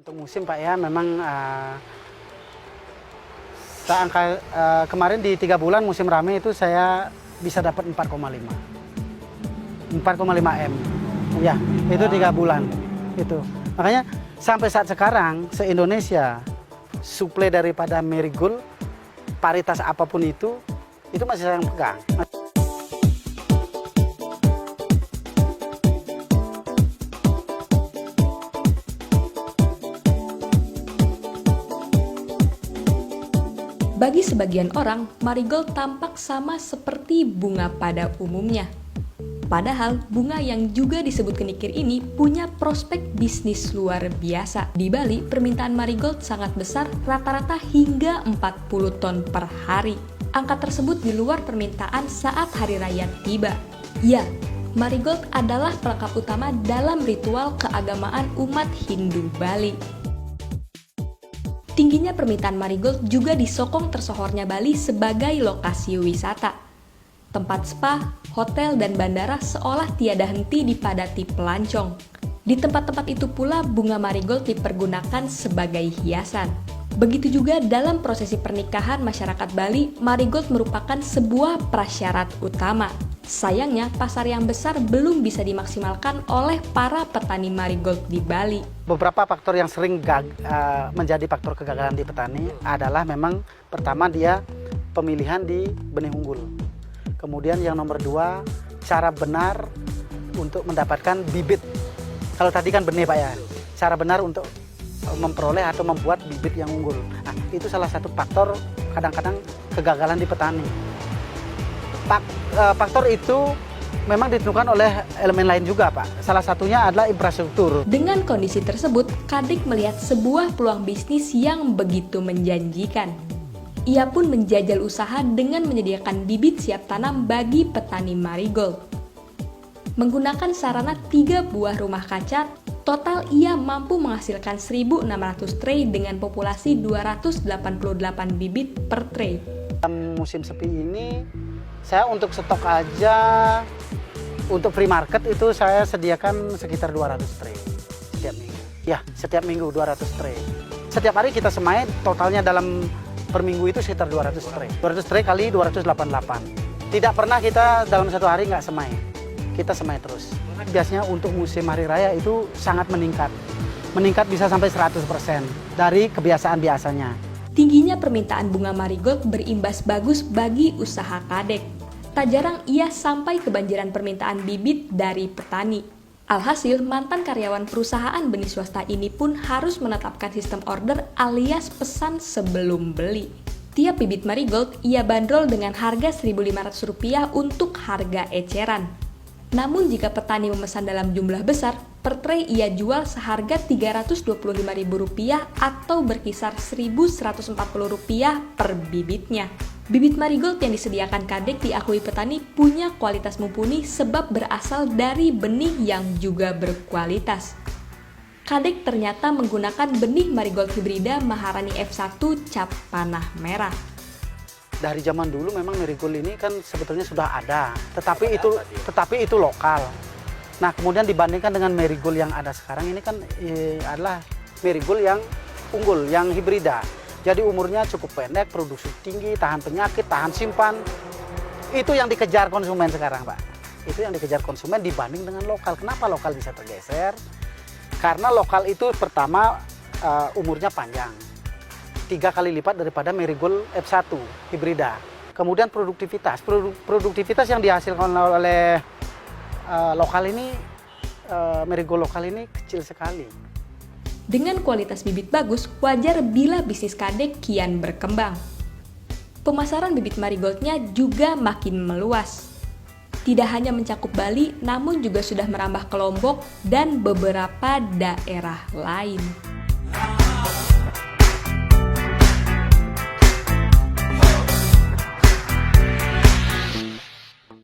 Untuk musim Pak ya, memang angka kemarin di 3 bulan musim rame itu saya bisa dapat 4,5 M. Ya, itu 3 bulan. Itu. Makanya sampai saat sekarang se-Indonesia suplai daripada marigold paritas apapun itu masih saya yang pegang. Bagi sebagian orang, marigold tampak sama seperti bunga pada umumnya. Padahal, bunga yang juga disebut kenikir ini punya prospek bisnis luar biasa. Di Bali, permintaan marigold sangat besar, rata-rata hingga 40 ton per hari. Angka tersebut di luar permintaan saat hari raya tiba. Ya, marigold adalah pelengkap utama dalam ritual keagamaan umat Hindu Bali. Tingginya permintaan marigold juga disokong tersohornya Bali sebagai lokasi wisata. Tempat spa, hotel, dan bandara seolah tiada henti dipadati pelancong. Di tempat-tempat itu pula bunga marigold dipergunakan sebagai hiasan. Begitu juga dalam prosesi pernikahan masyarakat Bali, marigold merupakan sebuah prasyarat utama. Sayangnya, pasar yang besar belum bisa dimaksimalkan oleh para petani marigold di Bali. Beberapa faktor yang sering menjadi faktor kegagalan di petani adalah memang pertama dia pemilihan di benih unggul. Kemudian yang nomor 2, cara benar untuk mendapatkan bibit. Kalau tadi kan benih Pak ya, cara benar untuk memperoleh atau membuat bibit yang unggul. Nah, itu salah satu faktor kadang-kadang kegagalan di petani. Faktor itu memang ditentukan oleh elemen lain juga Pak. Salah satunya adalah infrastruktur. Dengan kondisi tersebut, Kadek melihat sebuah peluang bisnis yang begitu menjanjikan. Ia pun menjajal usaha dengan menyediakan bibit siap tanam bagi petani marigold. Menggunakan sarana 3 buah rumah kaca, total ia mampu menghasilkan 1.600 tray dengan populasi 288 bibit per tray. Dalam musim sepi ini, saya untuk stok aja, untuk free market itu saya sediakan sekitar 200 tray setiap minggu. Ya, setiap minggu 200 tray. Setiap hari kita semai, totalnya dalam per minggu itu sekitar 200 tray. 200 tray kali 288. Tidak pernah kita dalam satu hari nggak semai. Kita semai terus. Biasanya untuk musim hari raya itu sangat meningkat. Meningkat bisa sampai 100% dari kebiasaan biasanya. Tingginya permintaan bunga marigold berimbas bagus bagi usaha Kadek. Tak jarang ia sampai kebanjiran permintaan bibit dari petani. Alhasil, mantan karyawan perusahaan benih swasta ini pun harus menetapkan sistem order alias pesan sebelum beli. Tiap bibit marigold ia bandrol dengan harga Rp1.500 untuk harga eceran. Namun jika petani memesan dalam jumlah besar, per tray ia jual seharga Rp325.000 atau berkisar Rp1.140 per bibitnya. Bibit marigold yang disediakan Kadek diakui petani punya kualitas mumpuni sebab berasal dari benih yang juga berkualitas. Kadek ternyata menggunakan benih marigold hibrida Maharani F1 cap panah merah. Dari zaman dulu memang marigold ini kan sebetulnya sudah ada, tetapi itu lokal. Nah, kemudian dibandingkan dengan marigold yang ada sekarang ini kan adalah marigold yang unggul, yang hibrida. Jadi umurnya cukup pendek, produksi tinggi, tahan penyakit, tahan simpan. Itu yang dikejar konsumen sekarang, Pak. Itu yang dikejar konsumen dibanding dengan lokal. Kenapa lokal bisa tergeser? Karena lokal itu pertama umurnya panjang. 3 kali lipat daripada marigold F1 hibrida. Kemudian produktivitas yang dihasilkan oleh lokal ini, marigold lokal ini kecil sekali. Dengan kualitas bibit bagus, wajar bila bisnis Kadek kian berkembang. Pemasaran bibit marigoldnya juga makin meluas. Tidak hanya mencakup Bali, namun juga sudah merambah ke Lombok dan beberapa daerah lain.